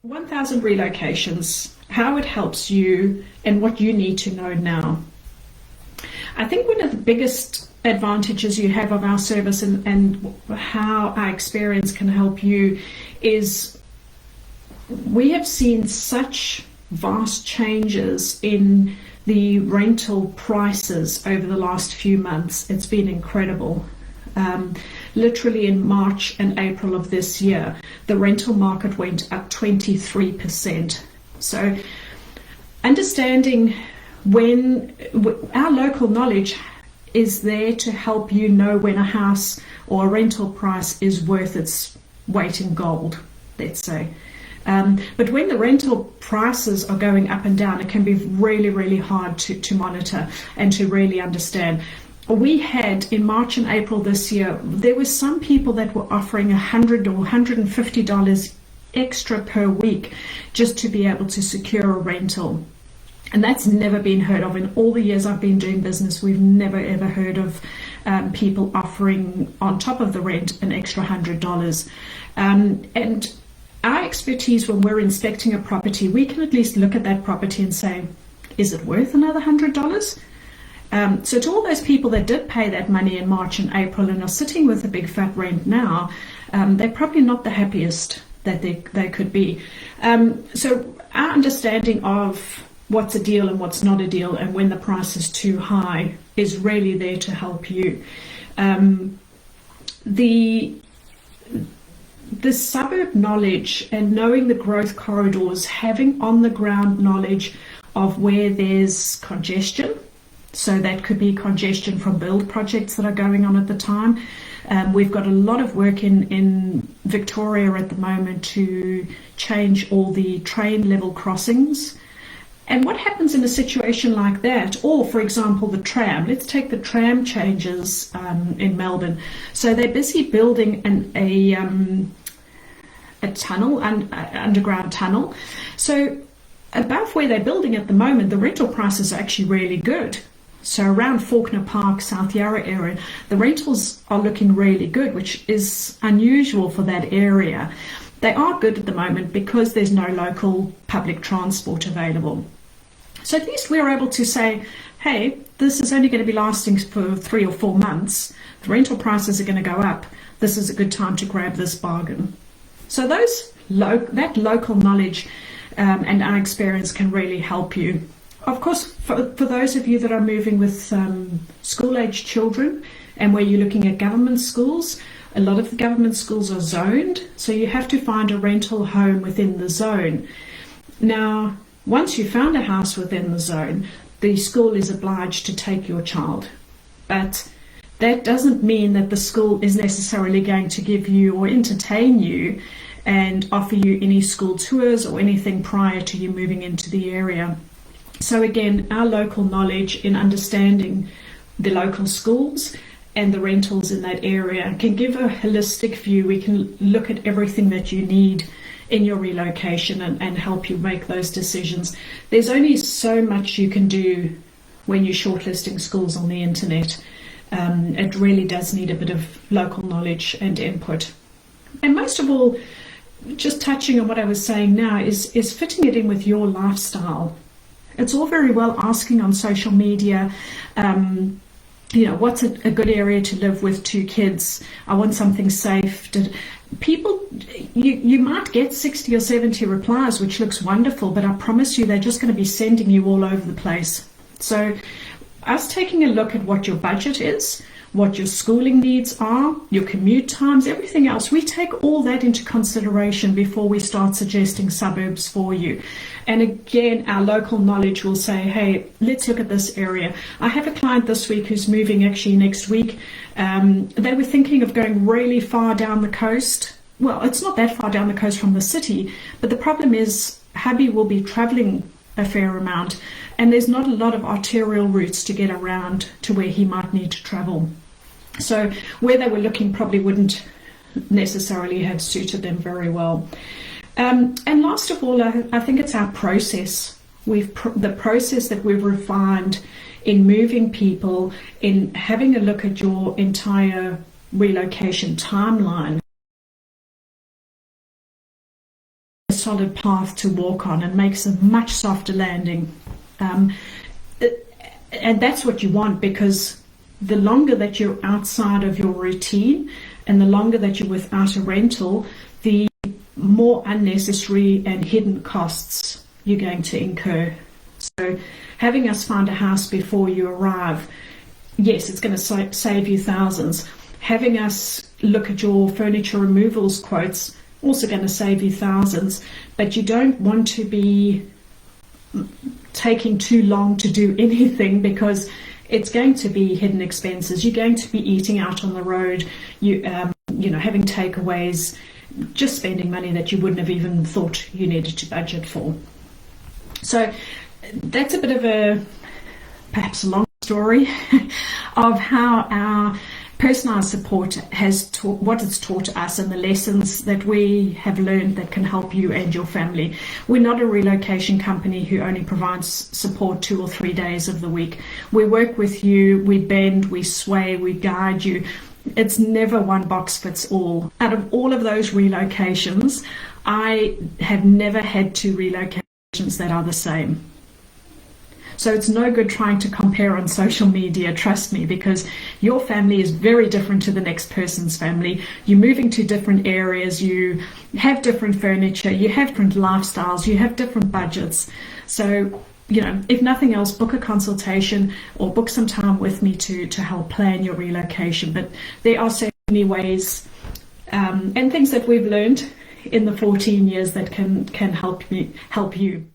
1000 relocations, how it helps you and what you need to know now. I think one of the biggest advantages you have of our service and how our experience can help you is we have seen such vast changes in the rental prices over the last few months. It's been incredible. Literally in March and April of this year, the rental market went up 23%. So understanding when our local knowledge is there to help you know when a house or a rental price is worth its weight in gold, let's say. But when the rental prices are going up and down, it can be really, really hard to monitor and to really understand. We had in March and April this year, there were some people that were offering $100 or $150 extra per week just to be able to secure a rental. And that's never been heard of. In all the years I've been doing business, we've never ever heard of people offering on top of the rent an extra $100. And our expertise when we're inspecting a property, we can at least look at that property and say, is it worth another $100? So to all those people that did pay that money in March and April and are sitting with a big fat rent now, they're probably not the happiest that they could be. So our understanding of what's a deal and what's not a deal and when the price is too high is really there to help you. The suburb knowledge and knowing the growth corridors, having on the ground knowledge of where there's congestion. So that could be congestion from build projects that are going on at the time. We've got a lot of work in Victoria at the moment to change all the train level crossings. And what happens in a situation like that, or for example the tram, let's take the tram changes in Melbourne. So they're busy building a tunnel, underground tunnel. So above where they're building at the moment, the rental prices are actually really good. So around Faulkner Park, South Yarra area, the rentals are looking really good, which is unusual for that area. They are good at the moment because there's no local public transport available. So at least we're able to say, hey, this is only going to be lasting for 3 or 4 months. The rental prices are going to go up. This is a good time to grab this bargain. So that local knowledge and our experience can really help you. Of course, for those of you that are moving with school-age children and where you're looking at government schools, a lot of the government schools are zoned, so you have to find a rental home within the zone. Now, once you found a house within the zone, the school is obliged to take your child. But that doesn't mean that the school is necessarily going to give you or entertain you and offer you any school tours or anything prior to you moving into the area. So again, our local knowledge in understanding the local schools and the rentals in that area can give a holistic view. We can look at everything that you need in your relocation and help you make those decisions. There's only so much you can do when you're shortlisting schools on the internet. It really does need a bit of local knowledge and input. And most of all, just touching on what I was saying now, is fitting it in with your lifestyle. It's all very well asking on social media, what's a good area to live with 2 kids? I want something safe. People, you might get 60 or 70 replies, which looks wonderful, but I promise you they're just going to be sending you all over the place. So us taking a look at what your budget is, what your schooling needs are, your commute times, everything else, we take all that into consideration before we start suggesting suburbs for you. And again, our local knowledge will say, hey, let's look at this area. I have a client this week who's moving actually next week. They were thinking of going really far down the coast. Well, it's not that far down the coast from the city, but the problem is hubby will be traveling a fair amount and there's not a lot of arterial routes to get around to where he might need to travel. So where they were looking probably wouldn't necessarily have suited them very well. And last of all, I think it's our process. The process that we've refined in moving people, in having a look at your entire relocation timeline. solid path to walk on and makes a much softer landing. And that's what you want, because the longer that you're outside of your routine and the longer that you're without a rental, the more unnecessary and hidden costs you're going to incur. So having us find a house before you arrive, yes, it's going to save you thousands. Having us look at your furniture removals quotes, also going to save you thousands. But you don't want to be taking too long to do anything, because it's going to be hidden expenses. You're going to be eating out on the road, having takeaways, just spending money that you wouldn't have even thought you needed to budget for. So that's a bit of a perhaps long story of how our personalized support has taught, what it's taught us, and the lessons that we have learned that can help you and your family. We're not a relocation company who only provides support 2 or 3 days of the week. We work with you, we bend, we sway, we guide you. It's never one box fits all. Out of all of those relocations, I have never had 2 relocations that are the same. So it's no good trying to compare on social media, trust me, because your family is very different to the next person's family. You're moving to different areas, you have different furniture, you have different lifestyles, you have different budgets. So, if nothing else, book a consultation or book some time with me to help plan your relocation. But there are so many ways and things that we've learned in the 14 years that can help you.